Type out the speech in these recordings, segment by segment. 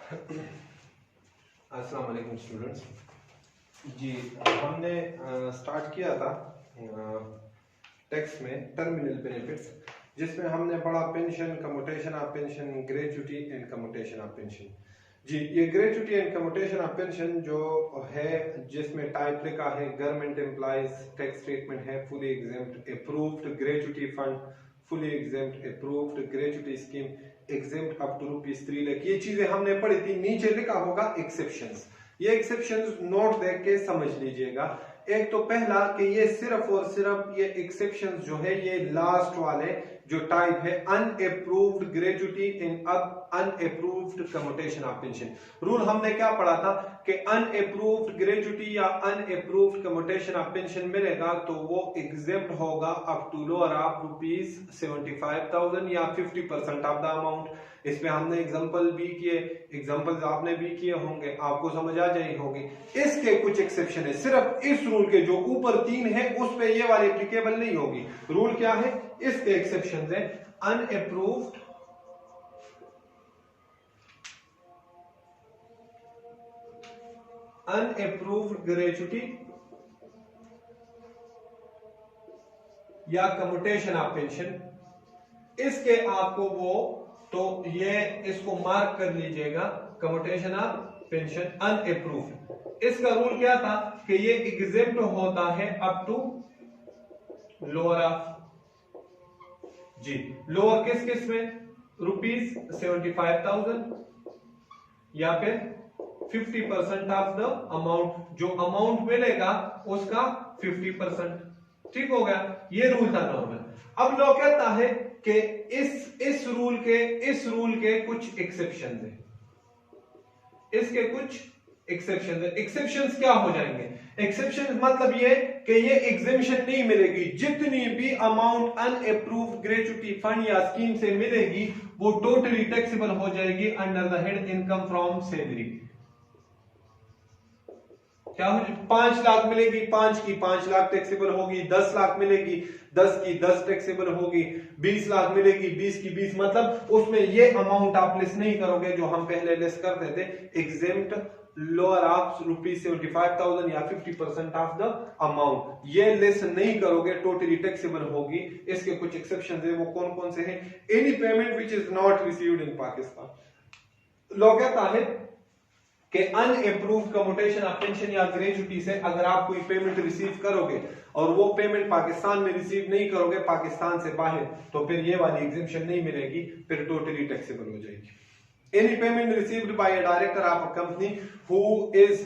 अस्सलाम वालेकुम स्टूडेंट्स जी। हमने स्टार्ट किया था टेक्स्ट में टर्मिनल बेनिफिट्स, जिसमें हमने पढ़ा pension, commutation of pension, gratuity and commutation of pension. जी, ये gratuity and commutation of pension जो है, जिसमें टाइप लिखा है गवर्नमेंट एम्प्लॉइज, टैक्स ट्रीटमेंट है fully exempt, approved gratuity fund fully exempt, approved gratuity scheme exempt up to ₹3 lakh. ये चीजें हमने पढ़ी थी। नीचे लिखा होगा एक्सेप्शंस। ये एक्सेप्शंस नोट देख के समझ लीजिएगा। एक तो पहला कि ये सिर्फ और सिर्फ ये एक्सेप्शंस जो है, ये लास्ट वाले जो टाइप है unapproved gratuity and unapproved commutation of pension. Rule हमने क्या पढ़ा था कि अनअप्रूव्ड ग्रेच्युटी या अनअप्रूव्ड कम्यूटेशन ऑफ पेंशन मिलेगा तो वो एग्जेम्प्ट होगा अप टू लोअर ऑफ ₹75,000 या 50% ऑफ द अमाउंट। इसमें हमने एग्जांपल भी किए, एग्जांपल्स आपने भी किए होंगे, आपको समझ आ जाए होगी। इसके कुछ एक्सेप्शन है, सिर्फ इस रूल के जो ऊपर 3 है उस पे ये वाली एप्लीकेबल नहीं होगी। रूल क्या है? इसके एक्सेप्शन है अनअप्रूव्ड ग्रेच्युटी या कम्यूटेशन ऑफ पेंशन। इसके आपको वो तो ये इसको मार्क कर लीजिएगा, कम्यूटेशन ऑफ पेंशन अनअप्रूव्ड। इसका रूल क्या था कि ये एग्जेम्प्ट होता है अप टू लोअर ऑफ जी, लोअर किस में ₹75,000 या फिर 50% ऑफ द अमाउंट। जो अमाउंट मिलेगा उसका 50%। ठीक हो गया, ये रूल था नॉर्मल। अब लॉ कहता है कि इस रूल के कुछ एक्सेप्शन है, इसके कुछ एक्सेप्शन है। एक्सेप्शंस क्या हो जाएंगे? एक्सेप्शन मतलब ये कि ये एग्जेम्पशन नहीं मिलेगी। जितनी भी अमाउंट अनअप्रूव्ड ग्रेच्युटी फंड या स्कीम से मिलेगी वो टोटली टैक्सेबल हो जाएगी under the head income from salary. क्या हो? 5 लाख मिलेगी, 5 की 5 लाख टैक्सेबल होगी। 10 लाख मिलेगी, 10 की 10 टैक्सेबल होगी। 20 लाख मिलेगी, 20 की 20। मतलब उसमें ये अमाउंट आप लिस्ट नहीं करोगे जो हम पहले लिस्ट करते थे, एग्जेम्प्ट लोअर ऑफ ₹75,000 या 50% ऑफ द अमाउंट। ये लिस्ट नहीं करोगे, टोटली टैक्सेबल होगी। इसके कुछ एक्सेप्शंस है, वो कौन कौन से हैं? Any payment which is not received in Pakistan. Law कहता है कि अनअप्रूव्ड कम्यूटेशन ऑफ पेंशन या ग्रेच्युटी से अगर आप कोई पेमेंट रिसीव करोगे और वो पेमेंट पाकिस्तान में रिसीव नहीं करोगे, पाकिस्तान से बाहर, तो फिर ये वाली एग्जेम्पशन नहीं मिलेगी, फिर टोटली टैक्सेबल हो जाएगी। Any payment received by a director of a company who is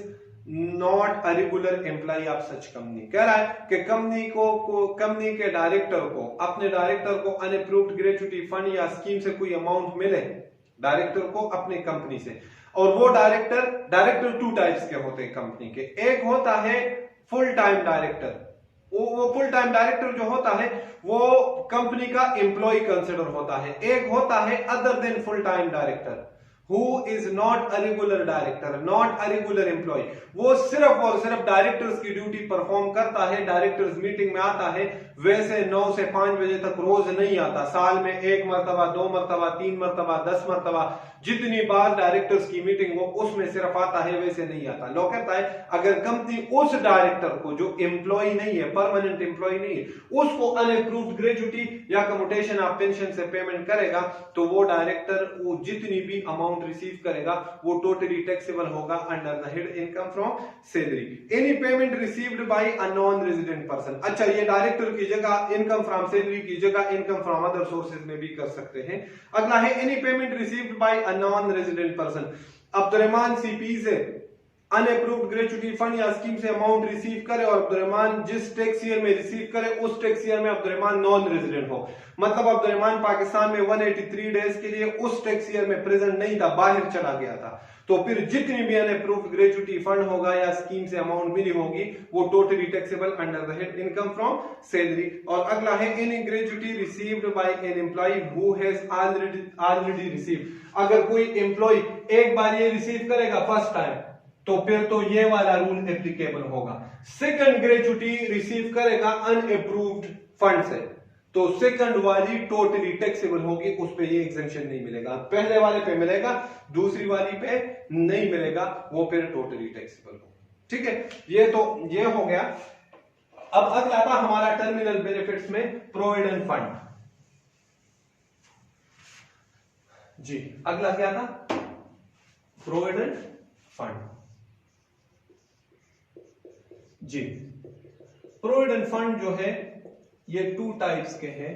not a regular employee of such company। कह रहा है कि कंपनी के डायरेक्टर को, अपने डायरेक्टर को अनअप्रूव्ड ग्रेच्युटी फंड या स्कीम से कोई अमाउंट मिले डायरेक्टर को अपनी कंपनी से, और वो डायरेक्टर 2 टाइप्स के होते हैं कंपनी के। एक होता है फुल टाइम डायरेक्टर। वो फुल टाइम डायरेक्टर जो होता है वो कंपनी का एम्प्लॉय कंसिडर होता है। एक होता है other than full time director, who is not a regular director, not a regular employee। वो सिर्फ और सिर्फ डायरेक्टर्स की ड्यूटी परफॉर्म करता है, डायरेक्टर्स मीटिंग में आता है, वैसे 9 से 5 बजे तक रोज नहीं आता। साल में 1 मरतबा, 2 मरतबा, 3 मरतबा, 10 मरतबा, जितनी बार डायरेक्टर्स की मीटिंग हो उसमें सिर्फ आता है, वैसे नहीं आता। लॉ कहता है अगर कंपनी उस डायरेक्टर को जो एम्प्लॉय नहीं है, परमानेंट एम्प्लॉय नहीं है, उसको अनअप्रूव्ड ग्रेच्युटी या कम्यूटेशन ऑफ पेंशन से पेमेंट करेगा तो वो डायरेक्टर वो जितनी भी अमाउंट रिसीव करेगा वो टोटली टैक्सेबल होगा under the head income from salary. Any payment received by a non resident person. अच्छा, ये डायरेक्टर की जगह इनकम फ्रॉम सैलरी की जगह इनकम फ्रॉम अदर सोर्सेज में भी कर सकते हैं। अगला है any payment received by a non resident person. Abdurrahman CP से अनअप्रूव्ड ग्रेच्युटी फंड या स्कीम से अमाउंट रिसीव करे और अब्दुर्रहमान जिस टैक्स ईयर में रिसीव करे उस टैक्स ईयर में अब्दुर्रहमान नॉन रेजिडेंट हो। मतलब अब्दुर्रहमान पाकिस्तान में 183 डेज के लिए उस टैक्स ईयर में प्रेजेंट नहीं था, बाहर चला गया था, तो फिर जितनी भी अनअप्रूव्ड ग्रेच्युटी फंड होगा या स्कीम से अमाउंट मिली होगी वो totally taxable under the head income from salary. और अगला है any gratuity received by an employee who has already received. अगर कोई एम्प्लॉय एक बार ये रिसीव करेगा फर्स्ट टाइम तो फिर तो ये वाला रूल एप्लीकेबल होगा। सेकंड ग्रेच्युटी रिसीव करेगा अनअप्रूव्ड फंड से तो सेकंड वाली टोटली टैक्सेबल होगी, उस पे ये एग्जेम्पशन नहीं मिलेगा। पहले वाले पे मिलेगा, दूसरी वाली पे नहीं मिलेगा, वो फिर टोटली टैक्सेबल होगी। ठीक है, ये हो गया। अब अगला था हमारा टर्मिनल बेनिफिट्स में प्रोविडेंट फंड। जी, अगला क्या था? Provident fund. जी, प्रोविडेंट फंड जो है ये 2 टाइप्स के हैं।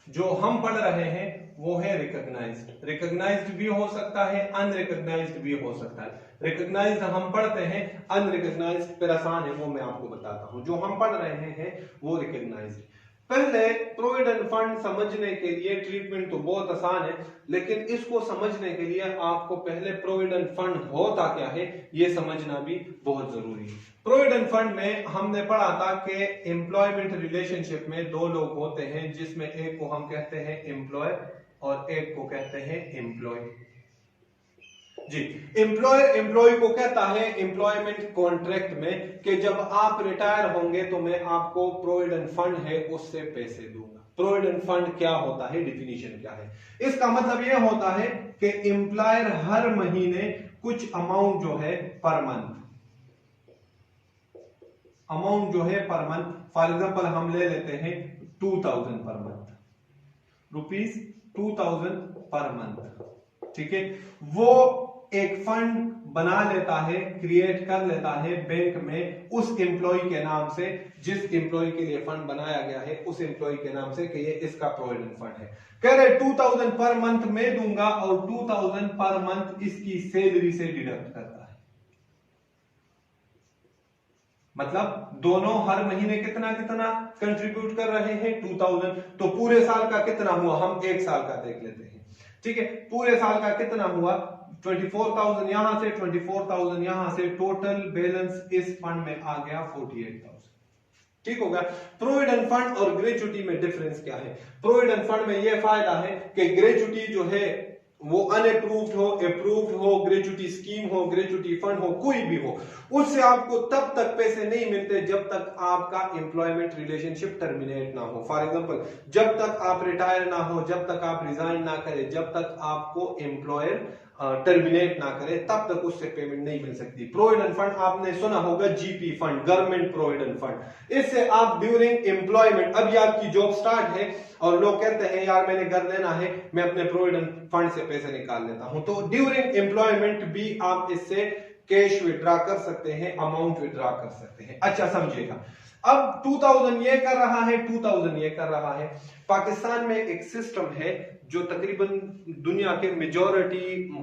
जो हम पढ़ रहे हैं वो है रिकॉग्नाइज्ड। रिकॉग्नाइज्ड भी हो सकता है, अनरिकॉग्नाइज्ड भी हो सकता है। रिकॉग्नाइज्ड हम पढ़ते हैं, अनरिकॉग्नाइज्ड फिर आसान है, वो मैं आपको बताता हूं। जो हम पढ़ रहे हैं वो रिकॉग्नाइज्ड। पहले प्रोविडेंट फंड समझने के लिए, ट्रीटमेंट तो बहुत आसान है, लेकिन इसको समझने के लिए आपको पहले प्रोविडेंट फंड होता क्या है ये समझना भी बहुत जरूरी है। प्रोविडेंट फंड में हमने पढ़ा था कि एम्प्लॉयमेंट रिलेशनशिप में 2 लोग होते हैं, जिसमें एक को हम कहते हैं एम्प्लॉयर और एक को कहते हैं एम्प्लॉय। जी, एम्प्लॉयर एम्प्लॉय को कहता है एम्प्लॉयमेंट कॉन्ट्रैक्ट में कि जब आप रिटायर होंगे तो मैं आपको प्रोविडेंट फंड है उससे पैसे दूंगा। प्रोविडेंट फंड क्या होता है, डिफिनीशन क्या है? इसका मतलब यह होता है कि एम्प्लॉयर हर महीने कुछ अमाउंट जो है पर मंथ, अमाउंट जो है पर मंथ, फॉर एग्जांपल हम ले लेते हैं 2000 पर मंथ, ₹2000 पर मंथ। ठीक है, वो एक फंड बना लेता है, क्रिएट कर लेता है बैंक में उस एम्प्लॉय के नाम से, जिस एम्प्लॉय के लिए फंड बनाया गया है उस एम्प्लॉय के नाम से, कि ये इसका प्रोविडेंट फंड है। कह रहे 2000 पर मंथ में दूंगा और 2000 पर मंथ इसकी सैलरी से डिडक्ट करता है। मतलब दोनों हर महीने कितना कितना कंट्रीब्यूट कर रहे हैं, 2000। तो पूरे साल का कितना हुआ, हम 1 साल का देख लेते हैं। ठीक है, पूरे साल का कितना हुआ, 24,000 यहां से, 24,000 यहां से, टोटल बैलेंस इस फंड में आ गया 48,000। ठीक हो गया। प्रोविडेंट फंड और ग्रेच्युटी में डिफरेंस क्या है? प्रोविडेंट फंड में यह फायदा है कि ग्रेच्युटी जो है वो अनअप्रूव्ड हो, अप्रूव्ड हो, ग्रेच्युटी स्कीम हो, ग्रेच्युटी फंड हो, कोई भी हो, उससे आपको तब तक पैसे नहीं मिलते जब तक आपका एम्प्लॉयमेंट रिलेशनशिप टर्मिनेट ना हो। फॉर एग्जांपल, जब तक आप रिटायर ना हो, जब तक आप रिजाइन ना करें, जब तक आपको एम्प्लॉयर टर्मिनेट ना करे, तब तक उससे पेमेंट नहीं मिल सकती। प्रोविडेंट फंड आपने सुना होगा, GP fund, government provident fund. इससे आप ड्यूरिंग एम्प्लॉयमेंट, अभी आपकी जॉब स्टार्ट है और लोग कहते हैं यार मैंने घर लेना है, मैं अपने प्रोविडेंट फंड से पैसे निकाल लेता हूं, तो ड्यूरिंग एम्प्लॉयमेंट भी आप इससे कैश विड्रॉ कर सकते हैं, अमाउंट विड्रॉ कर सकते हैं। अच्छा समझिएगा, अब 2000 ये कर रहा है, 2000 ये कर रहा है। पाकिस्तान में एक सिस्टम है जो तकरीबन दुनिया के मेजॉरिटी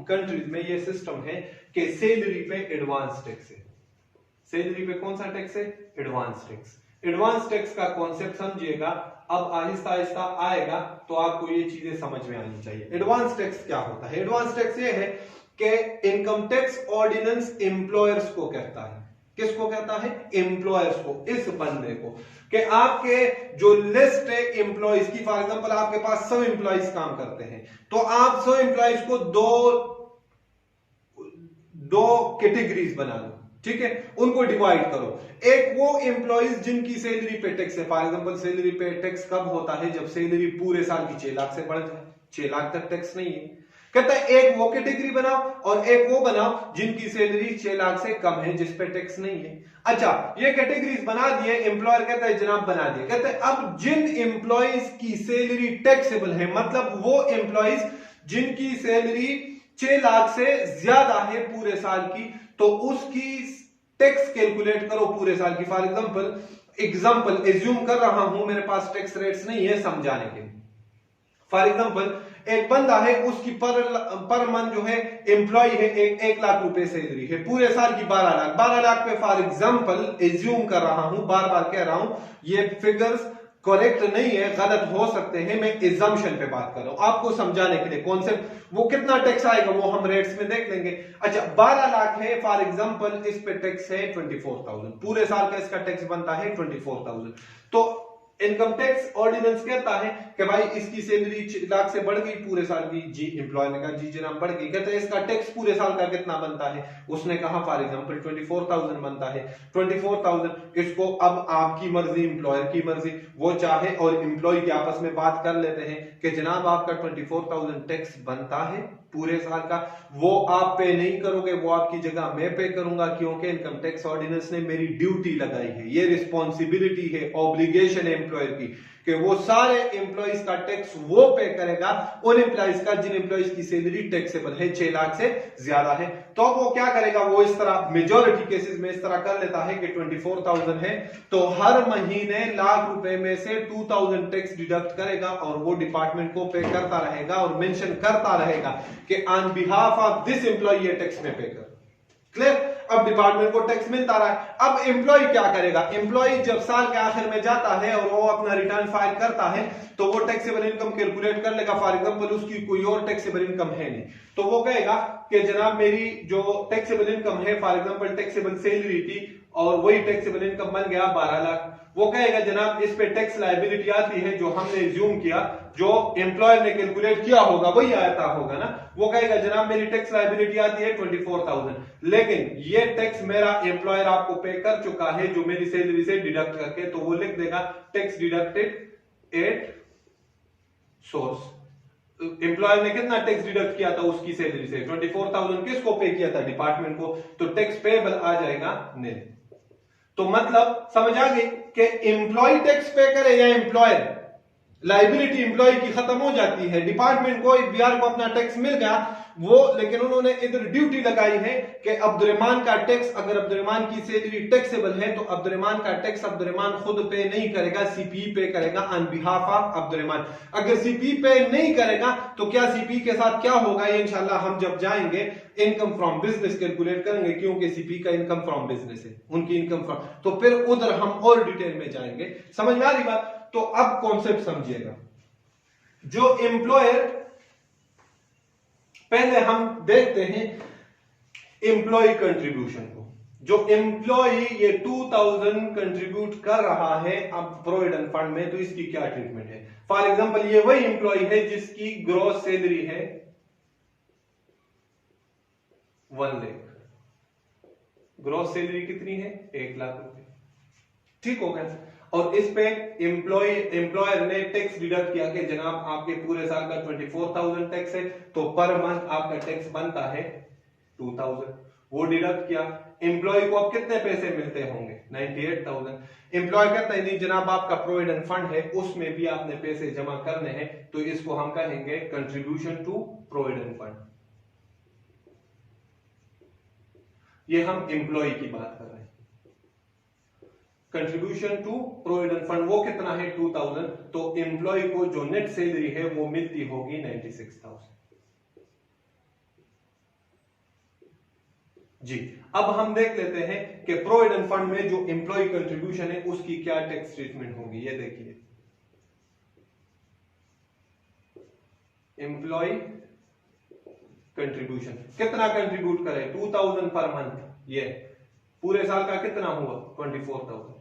कंट्रीज में ये सिस्टम है कि सैलरी पे एडवांस टैक्स है। सैलरी पे कौन सा टैक्स है? Advance tax. एडवांस टैक्स का कॉन्सेप्ट समझिएगा, अब आहिस्ता आहिस्ता आएगा तो आपको ये चीजें समझ में आनी चाहिए। एडवांस टैक्स क्या होता है? एडवांस टैक्स ये है कि इनकम टैक्स ऑर्डिनेंस एम्प्लॉयर्स को कहता है। किसको कहता है? एम्प्लॉयर्स को, इस बंदे को, कि आपके जो लिस्ट है एम्प्लॉयज की, फॉर एग्जांपल आपके पास 100 एम्प्लॉयज काम करते हैं, तो आप 100 एम्प्लॉयज को दो कैटेगरीज बना लो। ठीक है, उनको डिवाइड करो। एक वो एम्प्लॉयज जिनकी सैलरी पे टैक्स है, फॉर एग्जांपल सैलरी पे टैक्स कब होता है? जब सैलरी पूरे साल की 6 लाख से बढ़ जाए, 6 लाख तक टैक्स नहीं है। कहता है एक वो कैटेगरी बनाओ और एक वो बनाओ जिनकी सैलरी 6 लाख से कम है, जिस पे टैक्स नहीं है। अच्छा, ये कैटेगरीज बना दिए, एम्प्लॉयर कहता है जनाब बना दिए। कहते हैं अब जिन एम्प्लॉयज की सैलरी टैक्सेबल है, मतलब वो एम्प्लॉयज जिनकी सैलरी 6 लाख से ज्यादा है पूरे साल की, तो उसकी टैक्स कैलकुलेट करो पूरे साल की। फॉर एग्जांपल एज्यूम कर रहा हूं, मेरे पास टैक्स रेट्स नहीं है समझाने के लिए। फॉर एग्जांपल एक बंदा है, उसकी पर मंथ जो है एम्प्लॉय है, 1 लाख रुपए सैलरी है, पूरे साल की 12 लाख पे फॉर एग्जांपल एज्यूम कर रहा हूं, बार बार कह रहा हूं, ये फिगर्स करेक्ट नहीं है, गलत हो सकते हैं, मैं एजम्पशन पे बात कर रहा हूं आपको समझाने के लिए कॉन्सेप्ट। वो कितना टैक्स आएगा वो हम रेट्स में देख लेंगे। अच्छा, 12 लाख है फॉर एग्जांपल, इस पे टैक्स है 24,000, पूरे साल का इसका टैक्स बनता है 24,000। तो इनकम टैक्स ऑर्डिनेंस कहता है कि भाई इसकी सैलरी 6 लाख से बढ़ गई पूरे साल की, जी एम्प्लॉय ने कहा जी जनाब बढ़ गई, कहते हैं इसका टैक्स पूरे साल का कितना बनता है, उसने कहा फॉर एग्जांपल 24,000 बनता है, 24,000 इसको अब आपकी मर्जी एम्प्लॉयर की मर्जी, वो चाहे और एम्प्लॉय के आपस में बात कर लेते हैं कि जनाब आपका 24,000 टैक्स बनता है पूरे साल का, वो आप पे नहीं करोगे, वो आपकी जगह मैं पे करूंगा, क्योंकि इनकम टैक्स ऑर्डिनेंस ने मेरी ड्यूटी लगाई है, ये रिस्पॉन्सिबिलिटी है, ऑब्लिगेशन है एम्प्लॉयर की कि वो सारे एम्प्लॉइज का टैक्स वो पे करेगा, उन एम्प्लॉइज का जिन एम्प्लॉइज की सैलरी टैक्सेबल है 6 लाख से ज्यादा है। तो वो क्या करेगा, वो इस तरह मेजॉरिटी केसेस में इस तरह कर लेता है कि 24,000 है तो हर महीने लाख रुपए में से 2,000 टैक्स डिडक्ट करेगा और वो डिपार्टमेंट को पे करता रहेगा और मेंशन करता रहेगा कि on behalf of this employee ये टैक्स में पे कर। क्लियर? अब डिपार्टमेंट को टैक्स मिलता रहा है। अब एम्प्लॉय क्या करेगा, एम्प्लॉय जब साल के आखिर में जाता है और वो अपना रिटर्न फाइल करता है तो वो टैक्सेबल इनकम कैलकुलेट कर लेगा, फॉर एग्जांपल उसकी कोई और टैक्सेबल इनकम है नहीं, तो वो कहेगा कि जनाब मेरी जो टैक्सेबल इनकम है, फॉर एग्जांपल टैक्सेबल सैलरी थी और वही टैक्सेबल इनकम बन गया 12 लाख, वो कहेगा जनाब इस पे टैक्स लायबिलिटी आती है जो हमने एज्यूम किया, जो एम्प्लॉयर ने कैलकुलेट किया होगा वही आता होगा ना, वो कहेगा जनाब मेरी टैक्स लायबिलिटी आती है 24,000, लेकिन ये टैक्स मेरा एम्प्लॉयर आपको पे कर चुका है जो मेरी सैलरी से डिडक्ट करके, तो वो लिख देगा tax deducted at source. Employer ने कितना टैक्स डिडक्ट किया था उसकी सैलरी से, 24,000 किसको पे किया था, डिपार्टमेंट को, तो टैक्स पेएबल आ जाएगा नील। तो मतलब समझ आ गई कि एम्प्लॉय टैक्स पे करे या एम्प्लॉयर, लाइबिलिटी एम्प्लॉय की खत्म हो जाती है, डिपार्टमेंट को बीआर को अपना टैक्स मिल गया वो, लेकिन उन्होंने इधर ड्यूटी लगाई है कि अब्दुर्रहमान का टैक्स, अगर अब्दुर्रहमान की सैलरी टैक्सेबल है तो अब्दुर्रहमान का टैक्स अब्दुर्रहमान खुद पे नहीं करेगा, सीपी पे करेगा ऑन बिहाफ ऑफ अब्दुर्रहमान। अगर सीपी पे नहीं करेगा तो क्या सीपी के साथ क्या होगा, ये इंशाल्लाह हम जब जाएंगे इनकम फ्रॉम बिजनेस कैलकुलेट करेंगे, क्योंकि सीपी का इनकम फ्रॉम बिजनेस है, उनकी इनकम फ्रॉम, तो फिर उधर हम और डिटेल में जाएंगे। समझ में आ रही बात? तो अब कॉन्सेप्ट समझिएगा, जो एम्प्लॉयर, पहले हम देखते हैं एम्प्लॉय कंट्रीब्यूशन को, जो एम्प्लॉय ये 2,000 कंट्रीब्यूट कर रहा है अब प्रोविडेंट फंड में, तो इसकी क्या ट्रीटमेंट है। फॉर एग्जांपल ये वही एम्प्लॉय है जिसकी ग्रॉस सैलरी है 1 लाख, ग्रॉस सैलरी कितनी है 1 लाख रुपए, ठीक हो गया, और इस पे एम्प्लॉयर ने टैक्स डिडक्ट किया कि जनाब आपके पूरे साल का 24,000 टैक्स है, तो पर मंथ आपका टैक्स बनता है 2,000, वो डिडक्ट किया। एम्प्लॉय को अब कितने पैसे मिलते होंगे 98,000। एम्प्लॉय कहता है नहीं जनाब आपका प्रोविडेंट फंड है उसमें भी आपने पैसे जमा करने हैं, तो इसको हम कहेंगे कंट्रीब्यूशन टू प्रोविडेंट फंड। ये हम एम्प्लॉय की बात कर रहे हैं। कंट्रीब्यूशन टू प्रोविडेंट फंड वो कितना है 2,000, तो एम्प्लॉय को जो नेट सैलरी है वो मिलती होगी 96,000। जी, अब हम देख लेते हैं कि प्रोविडेंट फंड में जो एम्प्लॉय कंट्रीब्यूशन है उसकी क्या टैक्स ट्रीटमेंट होगी। ये देखिए, एम्प्लॉय कंट्रीब्यूशन कितना कंट्रीब्यूट करे 2,000 पर मंथ, ये पूरे साल का कितना हुआ 24,000।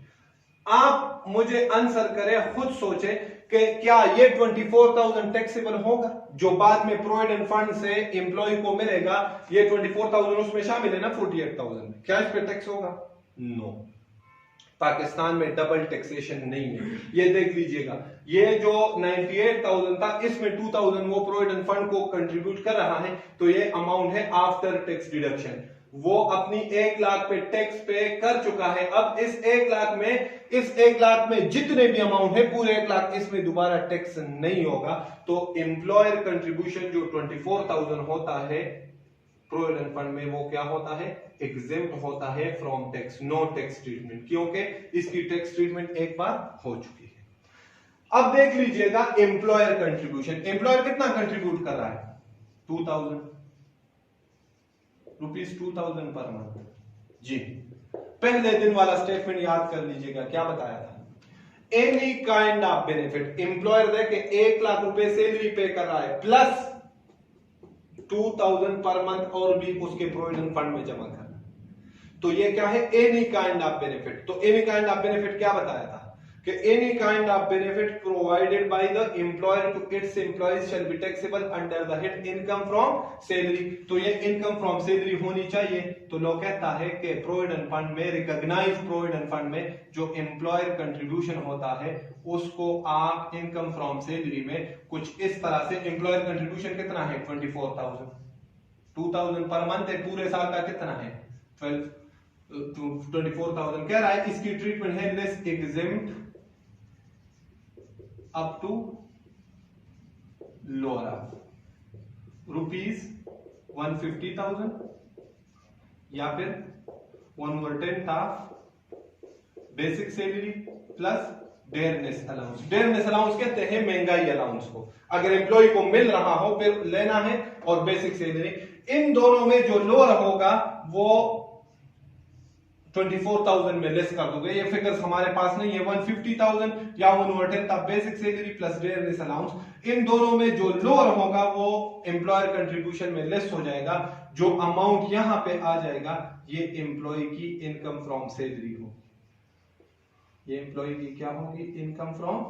आप मुझे आंसर करें, खुद सोचे कि क्या ये 24,000 टैक्सेबल होगा जो बाद में प्रोविडेंट फंड से एम्प्लॉय को मिलेगा, ये 24,000 उसमें शामिल है ना 48,000 में, क्या इस पे टैक्स होगा? नो, पाकिस्तान में डबल टैक्सेशन नहीं है। ये देख लीजिएगा, ये जो 98,000 था इसमें 2,000 वो प्रोविडेंट फंड को कंट्रीब्यूट कर रहा है, तो ये अमाउंट है आफ्टर टैक्स डिडक्शन, वो अपनी 1 लाख पे टैक्स पे कर चुका है। अब इस 1 लाख में जितने भी अमाउंट है पूरे 1 लाख, इसमें दोबारा टैक्स नहीं होगा। तो एम्प्लॉयर कंट्रीब्यूशन जो 24,000 होता है प्रोविडेंट फंड में, वो क्या होता है, एग्जेम्प्ट होता है from tax, no tax treatment, क्योंकि इसकी टैक्स ट्रीटमेंट एक बार हो चुकी है। अब देख लीजिएगा एम्प्लॉयर कंट्रीब्यूशन, एम्प्लॉयर कितना कंट्रीब्यूट कर रहा है 2,000 रुपीज, 2,000 पर मंथ। जी, पहले दिन वाला स्टेटमेंट याद कर लीजिएगा, क्या बताया था, any kind of benefit, employer देखे 1 लाख रुपए सैलरी पे कर रहा है प्लस 2,000 पर मंथ और भी उसके प्रोविडेंट फंड में जमा करना, तो ये क्या है, एनी काइंड ऑफ बेनिफिट। तो एनी काइंड ऑफ बेनिफिट क्या बताया था कि any kind of benefit provided by the employer to its employees shall be taxable under the head income from salary. तो ये इनकम फ्रॉम सैलरी होनी चाहिए। तो लॉ कहता है कि प्रोविडेंट फंड में, रिकॉग्नाइज्ड प्रोविडेंट फंड में जो एम्प्लॉयर कंट्रीब्यूशन होता है उसको आप इनकम फ्रॉम सैलरी में कुछ इस तरह से, एम्प्लॉयर कंट्रीब्यूशन कितना है 24,000, 2,000 पर मंथ है, पूरे साल का कितना है 24,000 कह रहा है। इसकी ट्रीटमेंट है less exempt up to lower of ₹150,000 या फिर 1/10 of basic salary plus dearness allowance. Dearness allowance कहते हैं महंगाई अलाउंस को, अगर एम्प्लॉय को मिल रहा हो फिर लेना है, और बेसिक सैलरी, इन दोनों में जो लोअर होगा वो 24,000 में लेस कर दोगे। ये फिगर्स हमारे पास नहीं है, 150,000 या 1/10 of basic salary plus dearness allowance, इन दोनों में जो लोअर होगा वो एम्प्लॉयर कंट्रीब्यूशन में लेस हो जाएगा। जो अमाउंट यहां पे आ जाएगा ये एम्प्लॉय की इनकम फ्रॉम सैलरी होगी, ये एम्प्लॉय की क्या होगी, इनकम फ्रॉम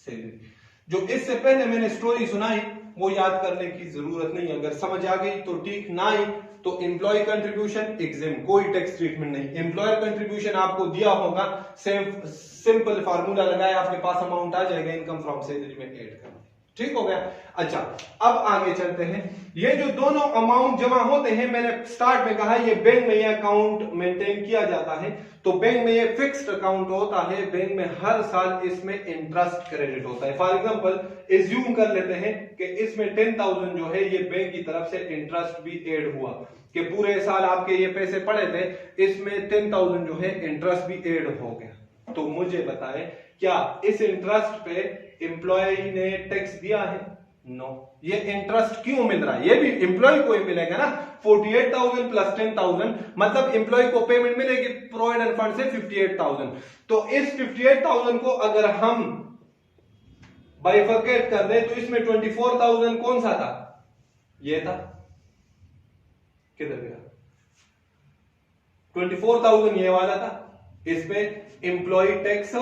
सैलरी। जो इससे पहले मैंने स्टोरी सुनाई वो याद करने की जरूरत नहीं, अगर समझ आ गई तो ठीक, ना आई तो एम्प्लॉय कंट्रीब्यूशन एग्जेम्प्ट, कोई टैक्स ट्रीटमेंट नहीं। एम्प्लॉयर कंट्रीब्यूशन आपको दिया होगा, सिंपल फार्मूला लगाया, आपके पास अमाउंट आ जाएगा, इनकम फ्रॉम सैलरी में ऐड कर, ठीक हो गया। अच्छा, अब आगे चलते हैं। ये जो दोनों अमाउंट जमा होते हैं, मैंने स्टार्ट में कहा ये बैंक में ये अकाउंट मेंटेन किया जाता है, तो बैंक में ये फिक्स्ड अकाउंट होता है, बैंक में हर साल इसमें इंटरेस्ट क्रेडिट होता है। फॉर एग्जांपल एज्यूम कर लेते हैं कि इसमें 10,000 जो है ये बैंक की तरफ से इंटरेस्ट भी ऐड हुआ, कि पूरे साल आपके ये पैसे पड़े थे, इसमें 10,000 जो है इंटरेस्ट भी ऐड हो गया। तो मुझे बताएं क्या इस इंटरेस्ट पे एम्प्लॉय ने टैक्स दिया है? नो। ये इंटरेस्ट क्यों मिल रहा है? ये भी एम्प्लॉय को ही मिलेगा ना, 48,000 प्लस 10,000 मतलब एम्प्लॉय को पेमेंट मिलेगी प्रोविडेंट फंड से 58,000। तो इस 58,000 को अगर हम बाइफरकेट कर दें तो इसमें 24,000 कौन सा था? ये था, किधर गया 24,000? ये वाला था, इसमें एम्प्लॉय टैक्स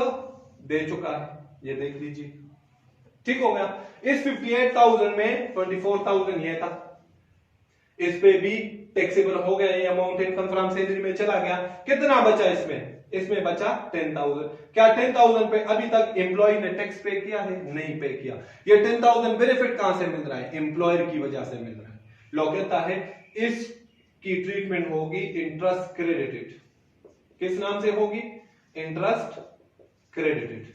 दे चुका है, ये देख लीजिए, ठीक हो गया। इस 58,000 में 24,000 ये था, इस पे भी टैक्सेबल हो गया, ये अमाउंट इनकम फ्रॉम सैलरी में चला गया। कितना बचा इसमें बचा 10,000। क्या 10,000 पे अभी तक एम्प्लॉय ने टैक्स पे किया है? नहीं पे किया। ये 10,000 बेनिफिट कहां से मिल रहा है? एम्प्लॉयर की वजह से मिल रहा है। लॉ कहता है इसकी ट्रीटमेंट होगी इंटरेस्ट क्रेडिटेड। किस नाम से होगी? इंटरेस्ट क्रेडिटेड,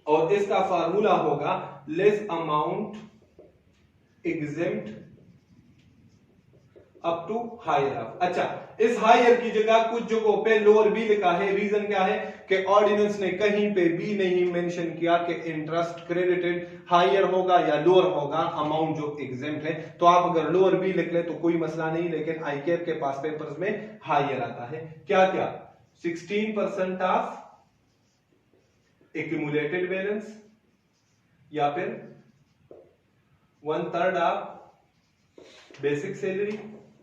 और इसका फार्मूला होगा less amount exempt up to higher of. अच्छा, इस हायर की जगह कुछ जगहों पे लोअर भी लिखा है। रीजन क्या है कि ऑर्डिनेंस ने कहीं पे भी नहीं मेंशन किया कि इंटरेस्ट क्रेडिटेड हायर होगा या लोअर होगा, अमाउंट जो एग्जेम्प्ट है। तो आप अगर लोअर भी लिख ले तो कोई मसला नहीं, लेकिन आईकेएफ के पास पेपर्स में हायर आता है। क्या क्या? 16% ऑफ एक्यूमुलेटेड बैलेंस या फिर 1/3 of basic salary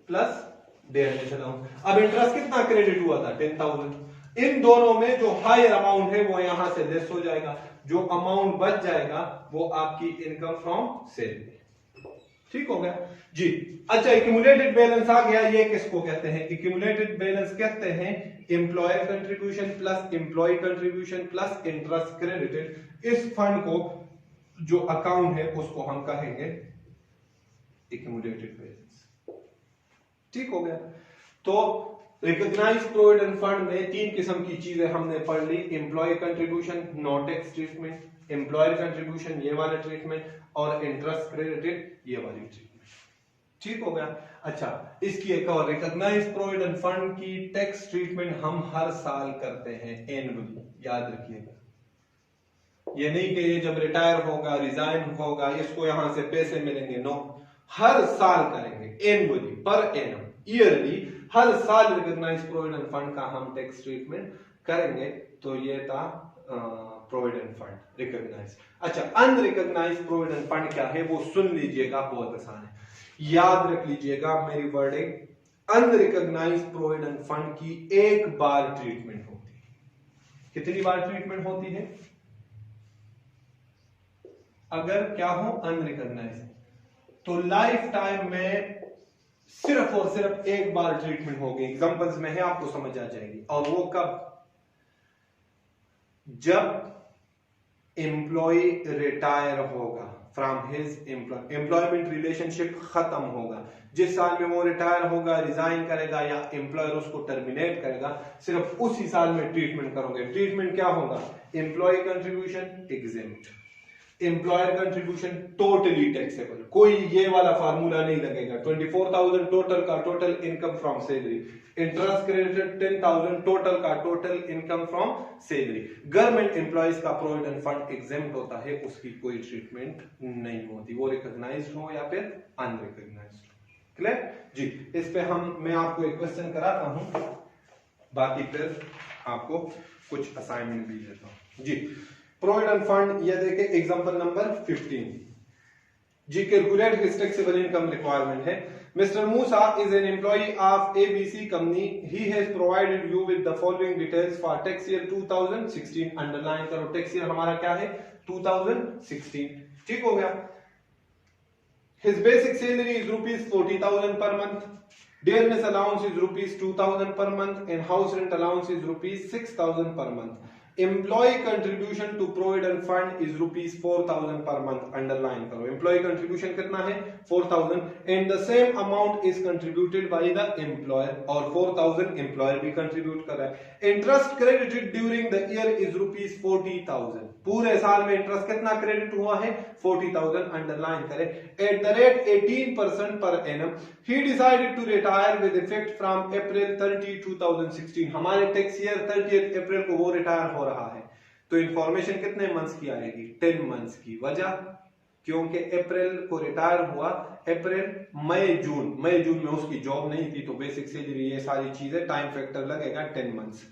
plus dearness allowance. अब इंटरेस्ट कितना क्रेडिट हुआ था? 10,000। इन दोनों में जो हायर अमाउंट है वो यहां से लेस हो जाएगा, जो अमाउंट बच जाएगा वो आपकी इनकम फ्रॉम सैलरी, ठीक हो गया जी। अच्छा, एक्यूमुलेटेड बैलेंस आ गया, ये किसको कहते हैं? एक्यूमुलेटेड बैलेंस कहते हैं employer contribution plus employee contribution plus interest credited. इस फंड को जो अकाउंट है उसको हम कहेंगे एक्यूमुलेटेड बैलेंस, ठीक हो गया। तो रिकॉग्नाइज प्रोविडेंट फंड में 3 किस्म की चीजें हमने पढ़ ली, employee contribution no tax treatment, employer contribution ये वाला ट्रीटमेंट, और इंटरेस्ट क्रेडिटेड ये वाली ट्रीटमेंट, ठीक हो गया। अच्छा, इसकी एक और रिकॉग्नाइज प्रोविडेंट फंड की टैक्स ट्रीटमेंट हम हर साल करते हैं एनुअली, याद रखिएगा। ये नहीं कि ये जब रिटायर होगा, रिजाइन होगा, इसको यहां से पैसे मिलेंगे, नो, हर साल करेंगे एनुअली, पर एनम, ईयरली, हर साल रिकॉग्नाइज प्रोविडेंट फंड का हम टैक्स ट्रीटमेंट करेंगे। तो ये था प्रोविडेंट फंड रिकॉग्नाइज। अच्छा, अनरिकॉग्नाइज प्रोविडेंट फंड क्या है वो सुन लीजिएगा, बहुत आसान है, याद रख लीजिएगा मेरी वर्डिंग। अनरिकॉग्नाइज प्रोविडेंट फंड की एक बार ट्रीटमेंट होती है। कितनी बार ट्रीटमेंट होती है अगर क्या हो अनरिकॉग्नाइज, तो लाइफ टाइम में सिर्फ और सिर्फ एक बार ट्रीटमेंट होगी। एग्जांपल्स में है, आपको समझ आ जाएगी। और वो कब? जब एम्प्लॉय रिटायर होगा फ्रॉम हिज एम्प्लॉयमेंट रिलेशनशिप खत्म होगा, जिस साल में वो रिटायर होगा, रिजाइन करेगा या एम्प्लॉयर उसको टर्मिनेट करेगा, सिर्फ उसी साल में ट्रीटमेंट करोगे। ट्रीटमेंट क्या होगा? Employee contribution exempt, employer contribution totally taxable, कोई ये वाला फार्मूला नहीं लगेगा। 24,000 टोटल का total income from salary, interest credited 10,000 total का total income from salary. Government employees का प्रोविडेंट फंड एग्जेम्प्ट होता है, उसकी कोई ट्रीटमेंट नहीं होती, वो रिकॉग्नाइज्ड हो या फिर अनरिकॉग्नाइज्ड। क्लियर जी? इस पे मैं आपको एक क्वेश्चन कराता हूं, बाकी फिर आपको कुछ असाइनमेंट भी देता हूं जी। प्रोविडेंट फंड, ये देखे एग्जांपल नंबर 15 जी। Calculate his taxable income requirement है। Mister Musa is an employee of ABC company, he has provided you with the following details for tax year 2016। Underline करो, टैक्स ईयर हमारा क्या है? 2016। ठीक हो गया। His basic salary is rupees 40,000 per month. Dearness allowance is rupees 2,000 per month and house rent allowance is rupees 6,000 per month. Employee contribution to provident fund is rupees 4,000 per month. Underline करो, employee contribution कितना है? 4,000 and the same amount is contributed by the employer, और 4,000 employer भी contribute कर रहा है। Interest credited during the year is rupees 40,000. पूरे साल में इंटरेस्ट कितना क्रेडिट हुआ है? 40,000। अंडरलाइन करें। At the rate 18% per annum, he decided to retire with effect from April 30, 2016. हमारे टैक्स ईयर 30 अप्रैल को वो रिटायर हो रहा है, तो इंफॉर्मेशन कितने मंथ्स की आएगी? 10 मंथ्स की। वजह? क्योंकि अप्रैल को रिटायर हुआ, अप्रैल मई जून में उसकी जॉब नहीं थी, तो बेसिक सैलरी ये सारी चीजें टाइम फैक्टर लगेगा 10 months.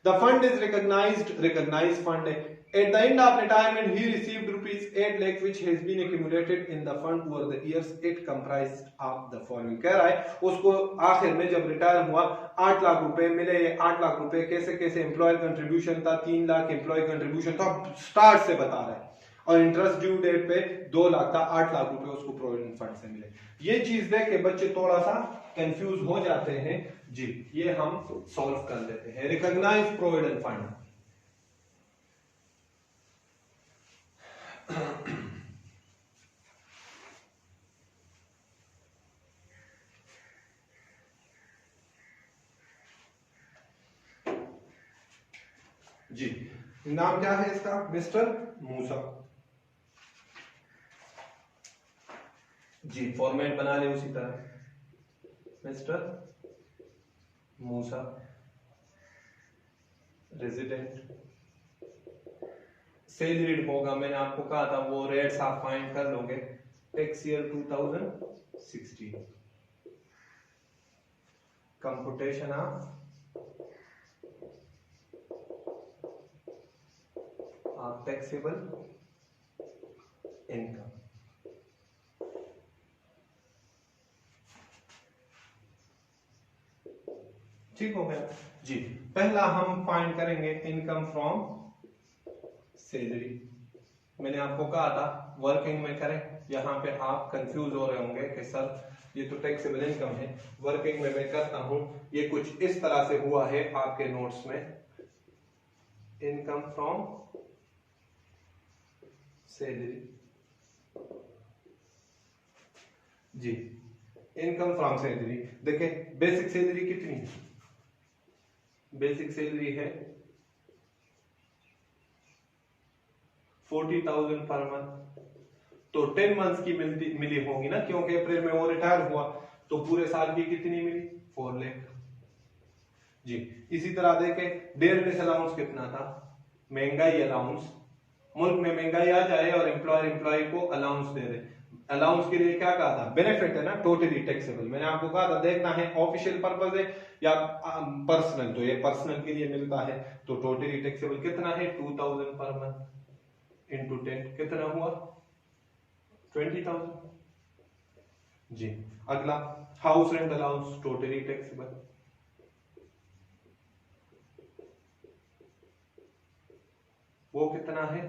The fund is recognised fund है। At the end of retirement, he received rupees 8 lakh which has been accumulated in the fund over the years. It comprised of the following. कह रहा है उसको आखिर में जब retire हुआ 8 लाख रुपए मिले। ये 8 लाख रुपए कैसे कैसे? एम्प्लॉयर कंट्रीब्यूशन था 3 लाख, एम्प्लॉय कंट्रीब्यूशन था, स्टार्ट से बता रहा है, और इंटरेस्ट ड्यू डेट पे 2 लाख था, 8 लाख रुपए उसको प्रोविडेंट फंड से मिले। ये चीज देख के बच्चे थोड़ा सा कंफ्यूज हो जाते हैं जी, ये हम सॉल्व कर लेते हैं। रिकॉग्नाइज प्रोविडेंट फंड, जी नाम क्या है इसका? मिस्टर मूसा जी। फॉर्मेट बना ले उसी तरह, मिस्टर मूसा, रेजिडेंट, सैलरीड होगा, मैंने आपको कहा था वो रेट्स आप फाइंड कर लोगे। Tax year 2016, computation of taxable income. ठीक हो गया जी। पहला हम फाइंड करेंगे इनकम फ्रॉम सैलरी। मैंने आपको कहा था वर्किंग में करें, यहां पे आप कंफ्यूज हो रहे होंगे कि सर ये तो टैक्सेबल इनकम है, वर्किंग में मैं करता हूं। ये कुछ इस तरह से हुआ है आपके नोट्स में, इनकम फ्रॉम सैलरी जी। इनकम फ्रॉम सैलरी देखें, बेसिक सैलरी कितनी है? बेसिक सैलरी है 40,000 पर मंथ, तो 10 मंथ्स की मिली होगी ना, क्योंकि अप्रैल में वो रिटायर हुआ, तो पूरे साल की कितनी मिली? 4 लाख जी। इसी तरह देखें, डेयरनेस अलाउंस कितना था? महंगाई अलाउंस, मुल्क में महंगाई आ जाए और एम्प्लॉयर एम्प्लॉय को अलाउंस दे दे, अलाउंस के लिए क्या कहा था? बेनिफिट है ना, टोटली टैक्सेबल। मैंने आपको कहा था देखना है ऑफिशियल पर्पस है या पर्सनल, तो ये पर्सनल के लिए मिलता है, तो टोटली टैक्सेबल कितना है? 2,000 पर मंथ इंटू 10 कितना हुआ? 20,000 जी। अगला house rent allowance, totally taxable वो कितना है,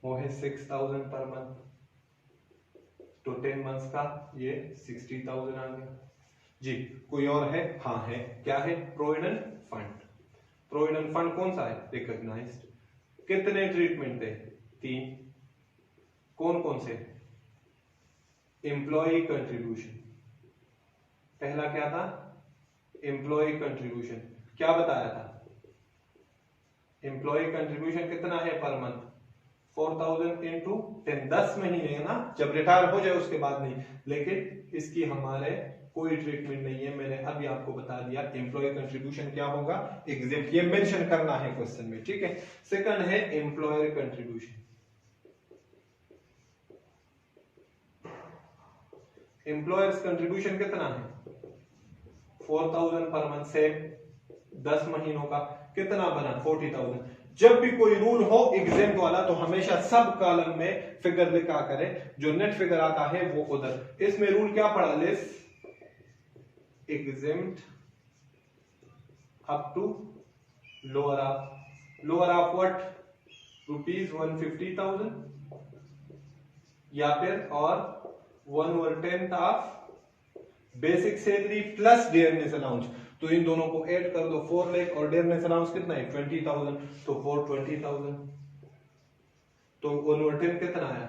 वो है 6000 पर मंथ। तो 10 मंथ्स का ये 60,000 आ गया जी। कोई और है? हाँ है। क्या है? Provident fund. प्रोविडेंट फंड कौन सा है? रिकॉग्नाइज्ड। कितने ट्रीटमेंट थे? 3। कौन कौन से? Employee contribution. पहला क्या था? Employee contribution. क्या बताया था? एम्प्लॉय कंट्रीब्यूशन कितना है पर मंथ? 4000 इंटू 10, 10 महीने है ना, जब रिटायर हो जाए उसके बाद नहीं। लेकिन इसकी हमारे कोई ट्रीटमेंट नहीं है, मैंने अभी आपको बता दिया। एम्प्लॉय कंट्रीब्यूशन क्या होगा? एग्जैक्ट, ये मेंशन करना है क्वेश्चन में, ठीक है। सेकंड है एम्प्लॉयर कंट्रीब्यूशन। एम्प्लॉयर्स कंट्रीब्यूशन कितना है? 4000 पर मंथ से 10 महीनों का कितना बना? 40,000। जब भी कोई रूल हो एग्जेम्प्ट वाला तो हमेशा सब कॉलम में फिगर लिखा करें, जो नेट फिगर आता है वो उधर। इसमें रूल क्या पड़ा? Less exempt up to lower of, lower of what? ₹150,000 या फिर और 1/10 of basic salary plus dearness allowance. तो इन दोनों को ऐड कर दो, 4 लाख, और डियरनेस अलाउंस कितना है? 20,000। तो 420,000। तो 1/10 कितना आया?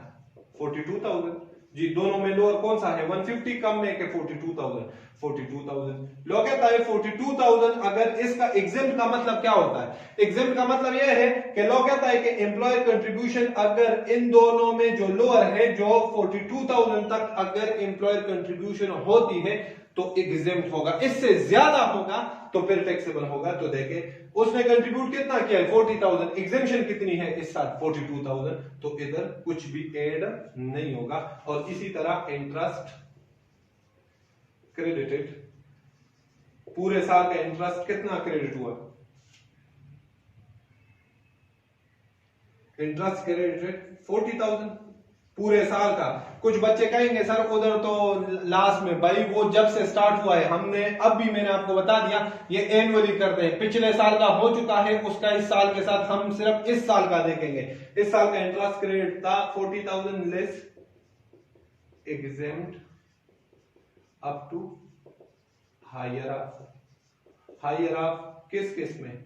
42,000 जी। दोनों में लोअर कौन सा है? 150 कम में के 42,000। 42,000 लोग कहता है 42,000। अगर इसका एग्जेम्प्ट का मतलब क्या होता है? एग्जेम्प्ट का मतलब यह है कि लोग कहता है कि एम्प्लॉयर कंट्रीब्यूशन अगर इन दोनों में जो लोअर है, जो 42,000 तक अगर एम्प्लॉयर कंट्रीब्यूशन होती है तो एग्जेम्प्ट होगा, इससे ज्यादा होगा तो फिर टैक्सेबल होगा। तो देखे उसने कंट्रीब्यूट कितना किया है? 40,000। एग्जेम्पशन कितनी है इस साल? 42,000। तो इधर कुछ भी ऐड नहीं होगा। और इसी तरह इंटरेस्ट क्रेडिटेड, पूरे साल का इंटरेस्ट कितना क्रेडिट हुआ? इंटरेस्ट क्रेडिटेड 40,000 पूरे साल का। कुछ बच्चे कहेंगे सर उधर तो लास्ट में, भाई वो जब से स्टार्ट हुआ है हमने, अब भी मैंने आपको बता दिया, ये एनुअली करते हैं। पिछले साल का हो चुका है, उसका इस साल के साथ हम सिर्फ इस साल का देखेंगे। इस साल का इंटरेस्ट क्रेडिट था 40,000 less exempt up to higher of. Higher of किस किस में?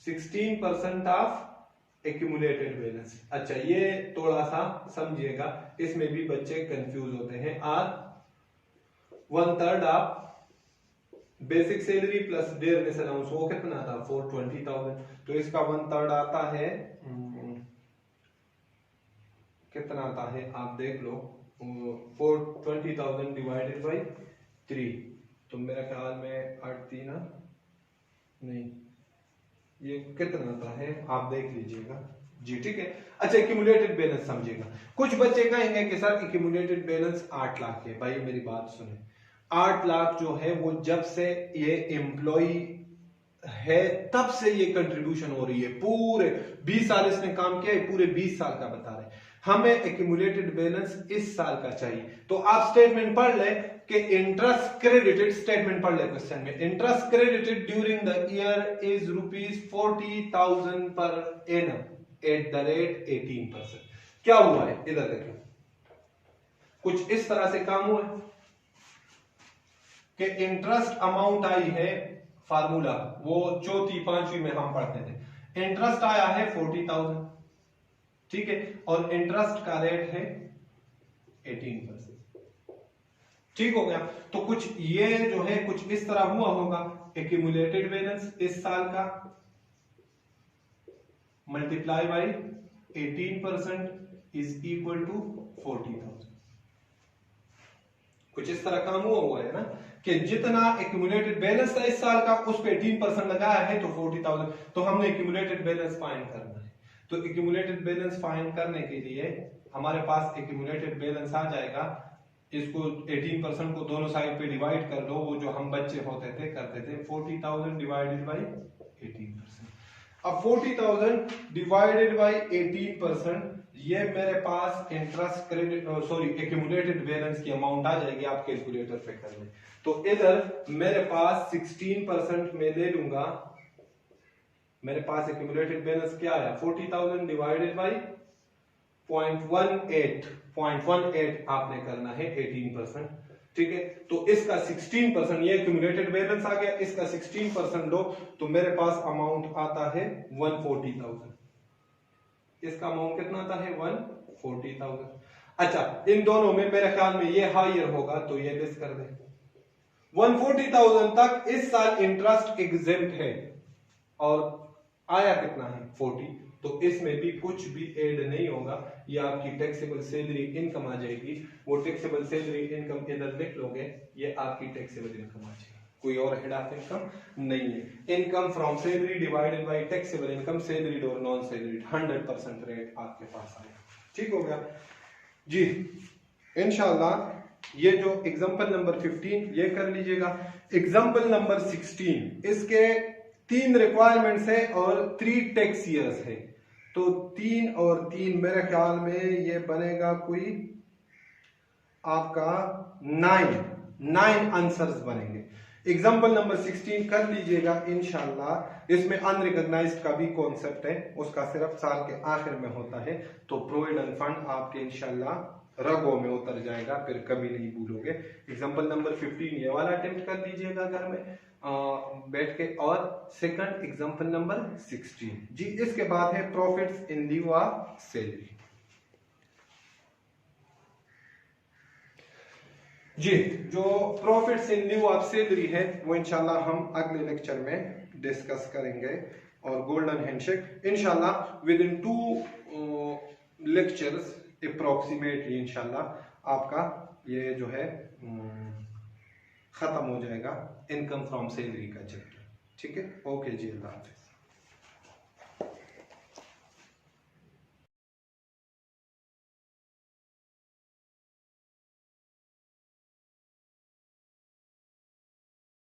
16% ऑफ एक्यूमुलेटेड बैलेंस। अच्छा ये थोड़ा सा समझिएगा, इसमें भी बच्चे कंफ्यूज होते हैं। आर 1/3 of basic salary plus dearness allowance, वो कितना था? 420,000। तो इसका 1/3 आता है, कितना आता है आप देख लो, 420,000 डिवाइडेड बाई 3। तो मेरा ख्याल में 8 नहीं, ये कितना आता है आप देख लीजिएगा जी, ठीक है। अच्छा एक्यूमुलेटेड बैलेंस समझिएगा। कुछ बच्चे कहेंगे कि सर एक्यूमुलेटेड बैलेंस 8 लाख है। भाई मेरी बात सुने, 8 लाख जो है वो जब से ये एम्प्लॉय है तब से ये कंट्रीब्यूशन हो रही है। पूरे 20 साल इसने काम किया है, पूरे 20 साल का बता रहे। हमें एक्यूमुलेटेड बैलेंस इस साल का चाहिए। तो आप स्टेटमेंट पढ़ ले कि इंटरेस्ट क्रेडिटेड, स्टेटमेंट पढ़ ले क्वेश्चन में, interest credited during the year is ₹40,000 per annum at the rate 18%। क्या हुआ है इधर देखो, कुछ इस तरह से काम हुआ है कि इंटरेस्ट अमाउंट आई है, फार्मूला वो 4th 5वीं में हम पढ़ते थे। इंटरेस्ट आया है 40,000, ठीक है, और इंटरेस्ट का रेट है 18%। ठीक हो गया। तो कुछ ये जो है कुछ इस तरह हुआ होगा, एक्यूमुलेटेड बैलेंस इस साल का multiply by 18% is equal to 40,000। कुछ इस तरह काम हुआ है ना, कि जितना एक्यूमुलेटेड बैलेंस था इस साल का उस पे 18% लगाया है तो 40,000। तो हमने एक्यूमुलेटेड बैलेंस फाइंड करना है। तो एक्यूमुलेटेड बैलेंस फाइंड करने के लिए हमारे पास एक्यूमुलेटेड बैलेंस आ जाएगा, इसको 18% को दोनों साइड पे डिवाइड कर दो, वो जो हम बच्चे होते थे करते थे, 40,000 डिवाइडेड बाई 18%। अब 40,000 डिवाइडेड बाई 18%, ये मेरे पास interest credit sorry accumulated balance की अमाउंट आ जाएगी, आप कैलकुलेटर पे कर लें। तो इधर मेरे पास 16% में ले लूंगा मेरे पास एक्यूमुलेटेड बैलेंस क्या आया 40,000 डिवाइडेड बाई 0.18 आपने करना है 18%। ठीक है, तो इसका 16% ये एक्यूमुलेटेड बैलेंस आ गया, इसका 16% लो तो मेरे पास अमाउंट आता है 140,000। इसका अमाउंट कितना आता है 140,000। अच्छा, इन दोनों में मेरे ख्याल में ये हायर होगा तो ये लेस कर दे। 140,000 तक इस साल इंटरेस्ट एग्जेम्प्ट है और आया कितना है 40, तो इसमें भी कुछ भी ऐड नहीं होगा, ये आपकी टैक्सेबल सैलरी इनकम आ जाएगी। वो टैक्सेबल सैलरी इनकम इधर लिख लोगे, ये आपकी टैक्सेबल इनकम आ जाएगी, कोई और हेड ऑफ इनकम नहीं है। Income from salary divided by taxable income, salaried और नॉन सैलरीड, 100% रेट आपके पास आएगा। ठीक हो गया जी। इंशाल्लाह ये जो एग्जांपल नंबर 15 ये कर लीजिएगा। एग्जांपल नंबर 16, इसके 3 रिक्वायरमेंट्स है और 3 टैक्स ईयर्स है, तो 3 और 3 मेरे ख्याल में ये बनेगा कोई आपका 9 आंसर्स बनेंगे। एग्जांपल नंबर 16 कर लीजिएगा इंशाल्लाह। इसमें अनरिकॉग्नाइज्ड का भी कॉन्सेप्ट है, उसका सिर्फ साल के आखिर में होता है, तो प्रोविडेंट फंड आपके इंशाल्लाह रगों में उतर जाएगा, फिर कभी नहीं भूलोगे। एग्जांपल नंबर 15 ये वाला अटेम्प्ट कर लीजिएगा घर में बैठ के। और सेकंड एग्जांपल नंबर 16 जी, इसके बाद है profits in lieu of salary. जी, जो profits in lieu of salary है वो इंशाल्लाह हम अगले लेक्चर में डिस्कस करेंगे। और गोल्डन हैंडशेक इंशाल्लाह विद इन 2 लेक्चर्स अप्रोक्सीमेटली इंशाल्लाह आपका ये जो है खत्म हो जाएगा इनकम फ्रॉम सैलरी का चैप्टर। ठीक है, ओके जी, अल्लाह हाफिज।